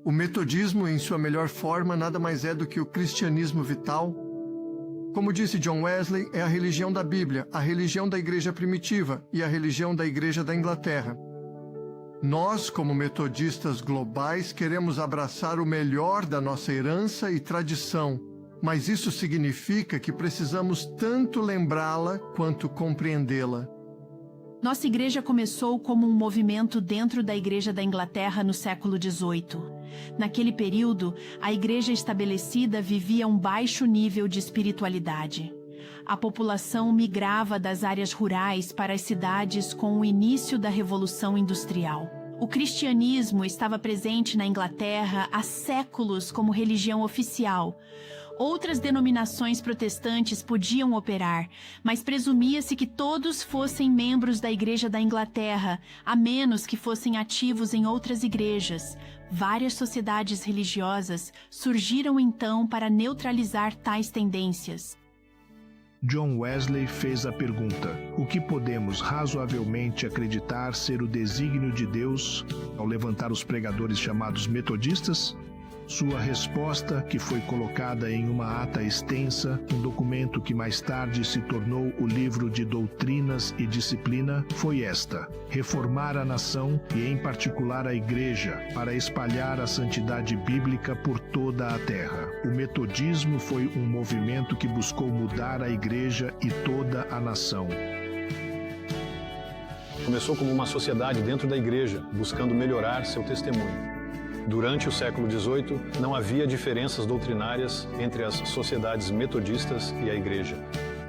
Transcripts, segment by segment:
O metodismo, em sua melhor forma, nada mais é do que o cristianismo vital. Como disse John Wesley, é a religião da Bíblia, a religião da igreja primitiva e a religião da igreja da Inglaterra. Nós, como metodistas globais, queremos abraçar o melhor da nossa herança e tradição, mas isso significa que precisamos tanto lembrá-la quanto compreendê-la. Nossa igreja começou como um movimento dentro da Igreja da Inglaterra no século XVIII. Naquele período, a igreja estabelecida vivia um baixo nível de espiritualidade. A população migrava das áreas rurais para as cidades com o início da Revolução Industrial. O cristianismo estava presente na Inglaterra há séculos como religião oficial. Outras denominações protestantes podiam operar, mas presumia-se que todos fossem membros da Igreja da Inglaterra, a menos que fossem ativos em outras igrejas. Várias sociedades religiosas surgiram então para neutralizar tais tendências. John Wesley fez a pergunta: o que podemos razoavelmente acreditar ser o desígnio de Deus ao levantar os pregadores chamados metodistas? Sua resposta, que foi colocada em uma ata extensa, um documento que mais tarde se tornou o livro de Doutrinas e Disciplina, foi esta: reformar a nação e, em particular, a igreja, para espalhar a santidade bíblica por toda a terra. O metodismo foi um movimento que buscou mudar a igreja e toda a nação. Começou como uma sociedade dentro da igreja, buscando melhorar seu testemunho. Durante o século XVIII, não havia diferenças doutrinárias entre as sociedades metodistas e a igreja.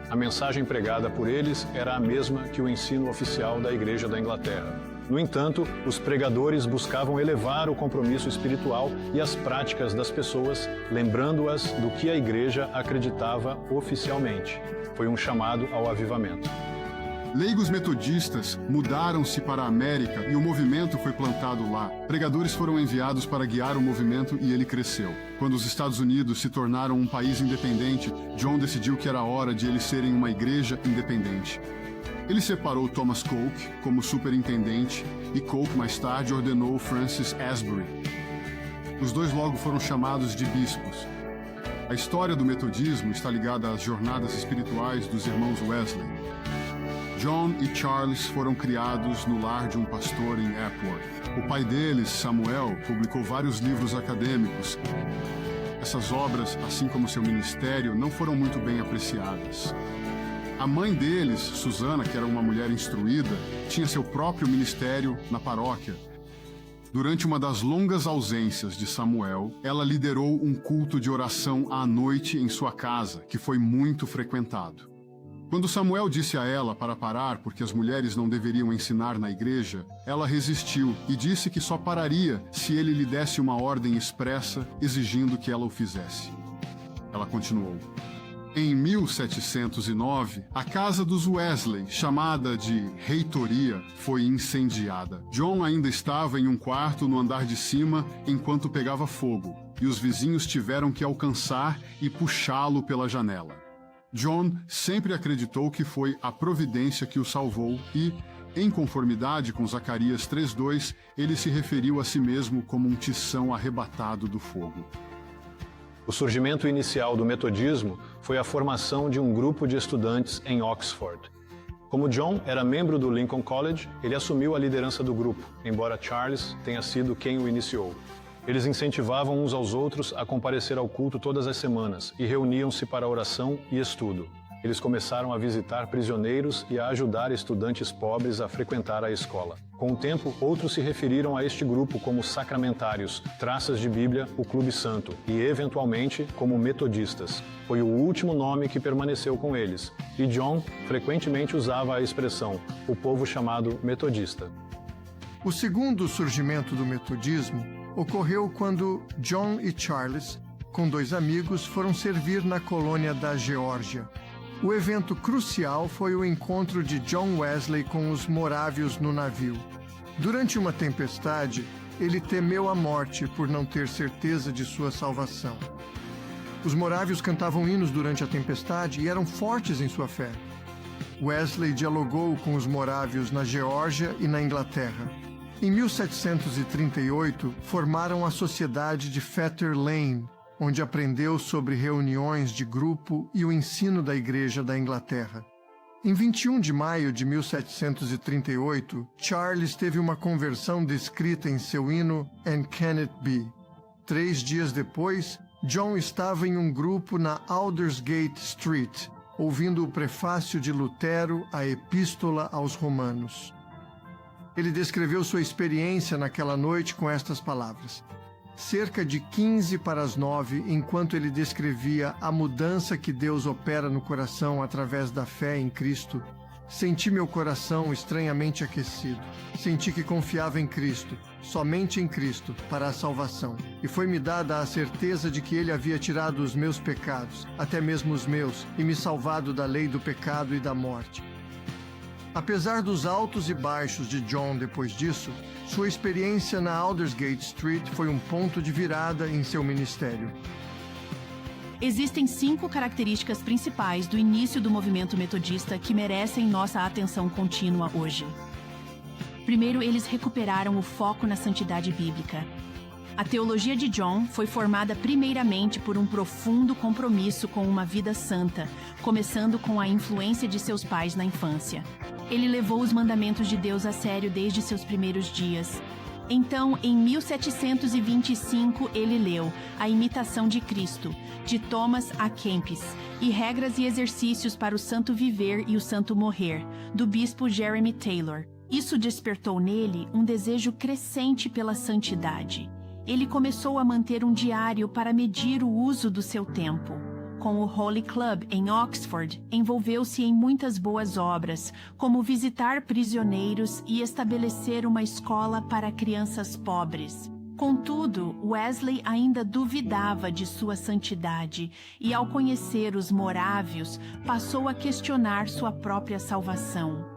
A mensagem pregada por eles era a mesma que o ensino oficial da Igreja da Inglaterra. No entanto, os pregadores buscavam elevar o compromisso espiritual e as práticas das pessoas, lembrando-as do que a igreja acreditava oficialmente. Foi um chamado ao avivamento. Leigos metodistas mudaram-se para a América e o movimento foi plantado lá. Pregadores foram enviados para guiar o movimento e ele cresceu. Quando os Estados Unidos se tornaram um país independente, John decidiu que era hora de eles serem uma igreja independente. Ele separou Thomas Coke como superintendente e Coke mais tarde ordenou Francis Asbury. Os dois logo foram chamados de bispos. A história do metodismo está ligada às jornadas espirituais dos irmãos Wesley. John e Charles foram criados no lar de um pastor em Epworth. O pai deles, Samuel, publicou vários livros acadêmicos. Essas obras, assim como seu ministério, não foram muito bem apreciadas. A mãe deles, Susana, que era uma mulher instruída, tinha seu próprio ministério na paróquia. Durante uma das longas ausências de Samuel, ela liderou um culto de oração à noite em sua casa, que foi muito frequentado. Quando Samuel disse a ela para parar porque as mulheres não deveriam ensinar na igreja, ela resistiu e disse que só pararia se ele lhe desse uma ordem expressa exigindo que ela o fizesse. Ela continuou. Em 1709, a casa dos Wesley, chamada de Reitoria, foi incendiada. John ainda estava em um quarto no andar de cima enquanto pegava fogo, e os vizinhos tiveram que alcançar e puxá-lo pela janela. John sempre acreditou que foi a providência que o salvou e, em conformidade com Zacarias 3:2, ele se referiu a si mesmo como um tição arrebatado do fogo. O surgimento inicial do metodismo foi a formação de um grupo de estudantes em Oxford. Como John era membro do Lincoln College, ele assumiu a liderança do grupo, embora Charles tenha sido quem o iniciou. Eles incentivavam uns aos outros a comparecer ao culto todas as semanas e reuniam-se para oração e estudo. Eles começaram a visitar prisioneiros e a ajudar estudantes pobres a frequentar a escola. Com o tempo, outros se referiram a este grupo como sacramentários, traças de Bíblia, o Clube Santo, e eventualmente como metodistas. Foi o último nome que permaneceu com eles, e John frequentemente usava a expressão, o povo chamado metodista. O segundo surgimento do metodismo ocorreu quando John e Charles, com dois amigos, foram servir na colônia da Geórgia. O evento crucial foi o encontro de John Wesley com os morávios no navio. Durante uma tempestade, ele temeu a morte por não ter certeza de sua salvação. Os morávios cantavam hinos durante a tempestade e eram fortes em sua fé. Wesley dialogou com os morávios na Geórgia e na Inglaterra. Em 1738, formaram a Sociedade de Fetter Lane, onde aprendeu sobre reuniões de grupo e o ensino da Igreja da Inglaterra. Em 21 de maio de 1738, Charles teve uma conversão descrita em seu hino And Can It Be? 3 dias depois, John estava em um grupo na Aldersgate Street, ouvindo o prefácio de Lutero à Epístola aos Romanos. Ele descreveu sua experiência naquela noite com estas palavras. Cerca de 9:15, enquanto ele descrevia a mudança que Deus opera no coração através da fé em Cristo, senti meu coração estranhamente aquecido. Senti que confiava em Cristo, somente em Cristo, para a salvação. E foi-me dada a certeza de que Ele havia tirado os meus pecados, até mesmo os meus, e me salvado da lei do pecado e da morte. Apesar dos altos e baixos de John depois disso, sua experiência na Aldersgate Street foi um ponto de virada em seu ministério. Existem 5 características principais do início do movimento metodista que merecem nossa atenção contínua hoje. Primeiro, eles recuperaram o foco na santidade bíblica. A teologia de John foi formada primeiramente por um profundo compromisso com uma vida santa, começando com a influência de seus pais na infância. Ele levou os mandamentos de Deus a sério desde seus primeiros dias. Então, em 1725, ele leu A Imitação de Cristo, de Thomas A. Kempis, e Regras e Exercícios para o Santo Viver e o Santo Morrer, do bispo Jeremy Taylor. Isso despertou nele um desejo crescente pela santidade. Ele começou a manter um diário para medir o uso do seu tempo. Com o Holy Club, em Oxford, envolveu-se em muitas boas obras, como visitar prisioneiros e estabelecer uma escola para crianças pobres. Contudo, Wesley ainda duvidava de sua santidade e, ao conhecer os morávios, passou a questionar sua própria salvação.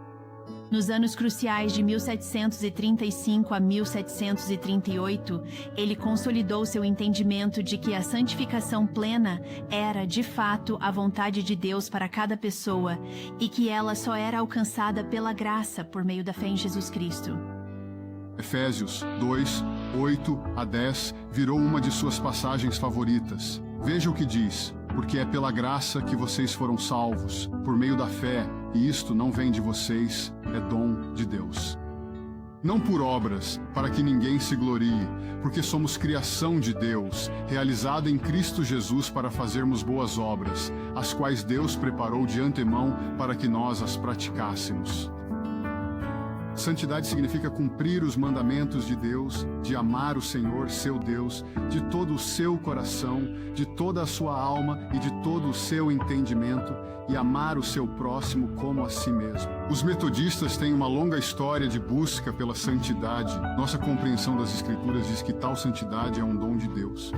Nos anos cruciais de 1735 a 1738, ele consolidou seu entendimento de que a santificação plena era, de fato, a vontade de Deus para cada pessoa e que ela só era alcançada pela graça por meio da fé em Jesus Cristo. Efésios 2, 8 a 10 virou uma de suas passagens favoritas. Veja o que diz: porque é pela graça que vocês foram salvos, por meio da fé, e isto não vem de vocês, é dom de Deus. Não por obras, para que ninguém se glorie, porque somos criação de Deus, realizada em Cristo Jesus para fazermos boas obras, as quais Deus preparou de antemão para que nós as praticássemos. Santidade significa cumprir os mandamentos de Deus, de amar o Senhor, seu Deus, de todo o seu coração, de toda a sua alma e de todo o seu entendimento, e amar o seu próximo como a si mesmo. Os metodistas têm uma longa história de busca pela santidade. Nossa compreensão das Escrituras diz que tal santidade é um dom de Deus.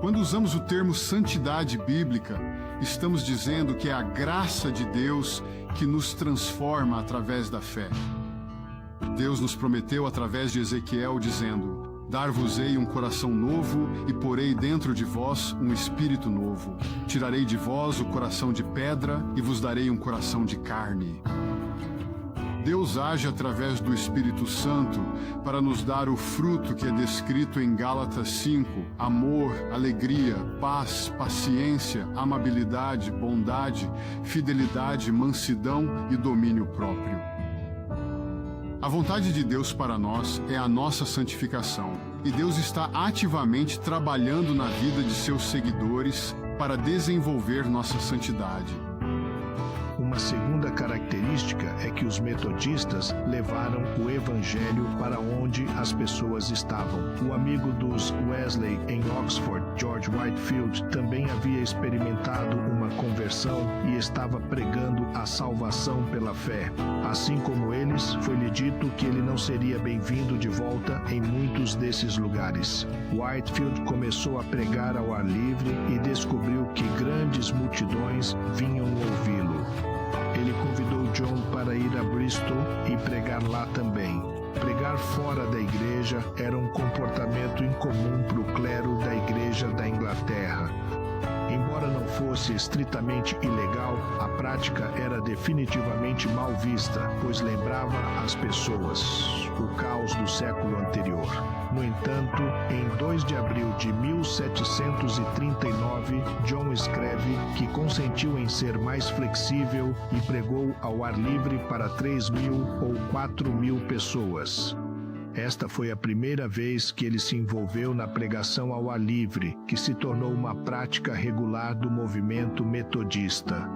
Quando usamos o termo santidade bíblica, estamos dizendo que é a graça de Deus que nos transforma através da fé. Deus nos prometeu através de Ezequiel, dizendo: dar-vos-ei um coração novo e porei dentro de vós um espírito novo. Tirarei de vós o coração de pedra e vos darei um coração de carne. Deus age através do Espírito Santo para nos dar o fruto que é descrito em Gálatas 5: amor, alegria, paz, paciência, amabilidade, bondade, fidelidade, mansidão e domínio próprio. A vontade de Deus para nós é a nossa santificação, e Deus está ativamente trabalhando na vida de seus seguidores para desenvolver nossa santidade. Uma segunda característica é que os metodistas levaram o evangelho para onde as pessoas estavam. O amigo dos Wesley em Oxford, George Whitefield, também havia experimentado uma conversão e estava pregando a salvação pela fé. Assim como eles, foi-lhe dito que ele não seria bem-vindo de volta em muitos desses lugares. Whitefield começou a pregar ao ar livre e descobriu que grandes multidões vinham ouvi-lo. Ele convidou John para ir a Bristol e pregar lá também. Pregar fora da igreja era um comportamento incomum para o clero da igreja da Inglaterra. Embora não fosse estritamente ilegal, a prática era definitivamente mal vista, pois lembrava às pessoas o caos do século anterior. No entanto, em 2 de abril de 1739, John escreve que consentiu em ser mais flexível e pregou ao ar livre para 3.000 ou 4.000 pessoas. Esta foi a primeira vez que ele se envolveu na pregação ao ar livre, que se tornou uma prática regular do movimento metodista.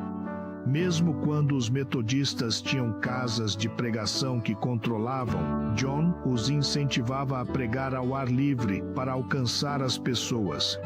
Mesmo quando os metodistas tinham casas de pregação que controlavam, John os incentivava a pregar ao ar livre para alcançar as pessoas.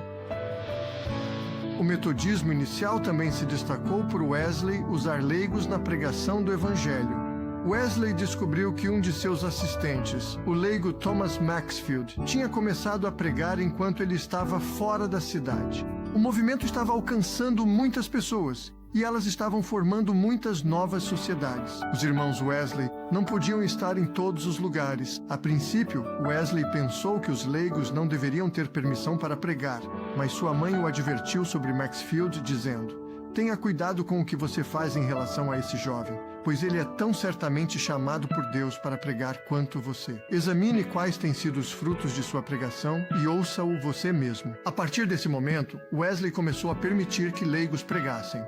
O metodismo inicial também se destacou por Wesley usar leigos na pregação do Evangelho. Wesley descobriu que um de seus assistentes, o leigo Thomas Maxfield, tinha começado a pregar enquanto ele estava fora da cidade. O movimento estava alcançando muitas pessoas e elas estavam formando muitas novas sociedades. Os irmãos Wesley não podiam estar em todos os lugares. A princípio, Wesley pensou que os leigos não deveriam ter permissão para pregar, mas sua mãe o advertiu sobre Maxfield, dizendo: "Tenha cuidado com o que você faz em relação a esse jovem, pois ele é tão certamente chamado por Deus para pregar quanto você. Examine quais têm sido os frutos de sua pregação e ouça-o você mesmo." A partir desse momento, Wesley começou a permitir que leigos pregassem.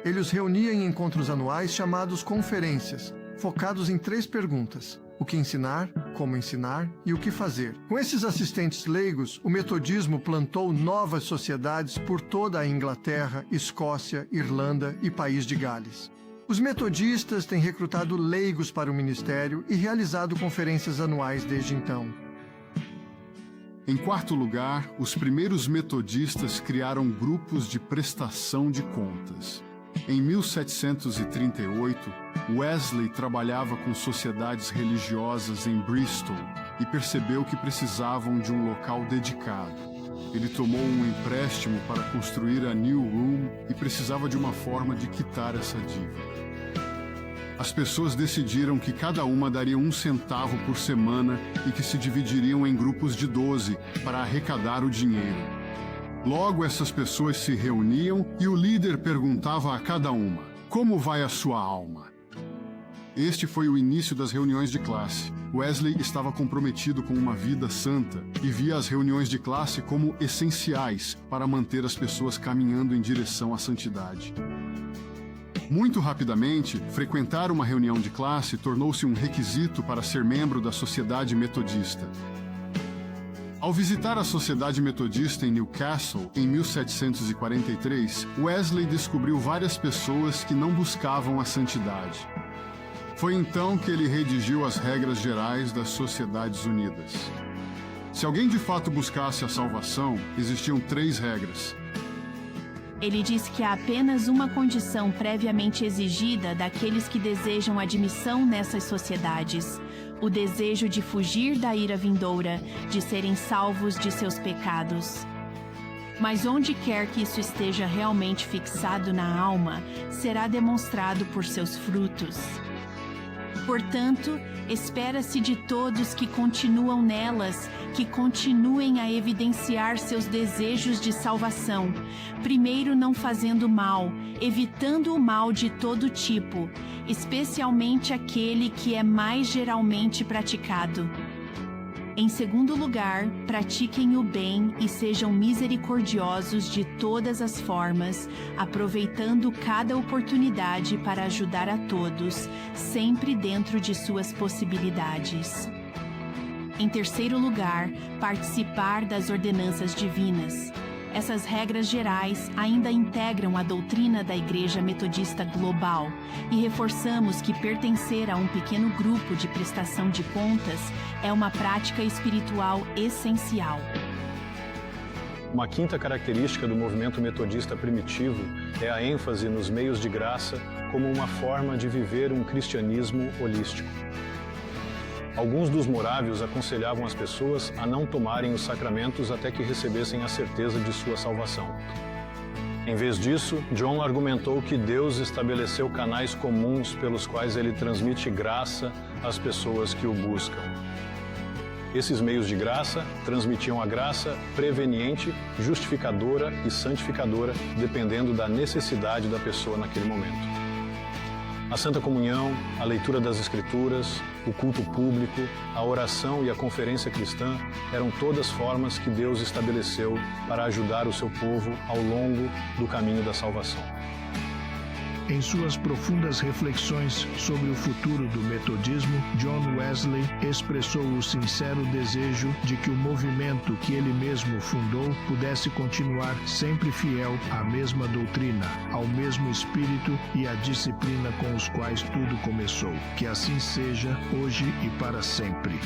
Ele os reunia em encontros anuais chamados conferências, focados em 3 perguntas: o que ensinar, como ensinar e o que fazer. Com esses assistentes leigos, o metodismo plantou novas sociedades por toda a Inglaterra, Escócia, Irlanda e País de Gales. Os metodistas têm recrutado leigos para o ministério e realizado conferências anuais desde então. Em quarto lugar, os primeiros metodistas criaram grupos de prestação de contas. Em 1738, Wesley trabalhava com sociedades religiosas em Bristol e percebeu que precisavam de um local dedicado. Ele tomou um empréstimo para construir a New Room e precisava de uma forma de quitar essa dívida. As pessoas decidiram que cada uma daria 1 centavo por semana e que se dividiriam em grupos de 12 para arrecadar o dinheiro. Logo, essas pessoas se reuniam e o líder perguntava a cada uma: "Como vai a sua alma?" Este foi o início das reuniões de classe. Wesley estava comprometido com uma vida santa e via as reuniões de classe como essenciais para manter as pessoas caminhando em direção à santidade. Muito rapidamente, frequentar uma reunião de classe tornou-se um requisito para ser membro da Sociedade Metodista. Ao visitar a Sociedade Metodista em Newcastle, em 1743, Wesley descobriu várias pessoas que não buscavam a santidade. Foi então que ele redigiu as regras gerais das Sociedades Unidas. Se alguém de fato buscasse a salvação, existiam 3 regras. Ele diz que há apenas uma condição previamente exigida daqueles que desejam admissão nessas sociedades: o desejo de fugir da ira vindoura, de serem salvos de seus pecados. Mas onde quer que isso esteja realmente fixado na alma, será demonstrado por seus frutos. Portanto, espera-se de todos que continuam nelas, que continuem a evidenciar seus desejos de salvação, primeiro não fazendo mal, evitando o mal de todo tipo, especialmente aquele que é mais geralmente praticado. Em segundo lugar, pratiquem o bem e sejam misericordiosos de todas as formas, aproveitando cada oportunidade para ajudar a todos, sempre dentro de suas possibilidades. Em terceiro lugar, participar das ordenanças divinas. Essas regras gerais ainda integram a doutrina da Igreja Metodista Global e reforçamos que pertencer a um pequeno grupo de prestação de contas é uma prática espiritual essencial. Uma quinta característica do movimento metodista primitivo é a ênfase nos meios de graça como uma forma de viver um cristianismo holístico. Alguns dos morávios aconselhavam as pessoas a não tomarem os sacramentos até que recebessem a certeza de sua salvação. Em vez disso, John argumentou que Deus estabeleceu canais comuns pelos quais ele transmite graça às pessoas que o buscam. Esses meios de graça transmitiam a graça preveniente, justificadora e santificadora, dependendo da necessidade da pessoa naquele momento. A Santa Comunhão, a leitura das Escrituras, o culto público, a oração e a conferência cristã eram todas formas que Deus estabeleceu para ajudar o seu povo ao longo do caminho da salvação. Em suas profundas reflexões sobre o futuro do metodismo, John Wesley expressou o sincero desejo de que o movimento que ele mesmo fundou pudesse continuar sempre fiel à mesma doutrina, ao mesmo espírito e à disciplina com os quais tudo começou. Que assim seja, hoje e para sempre.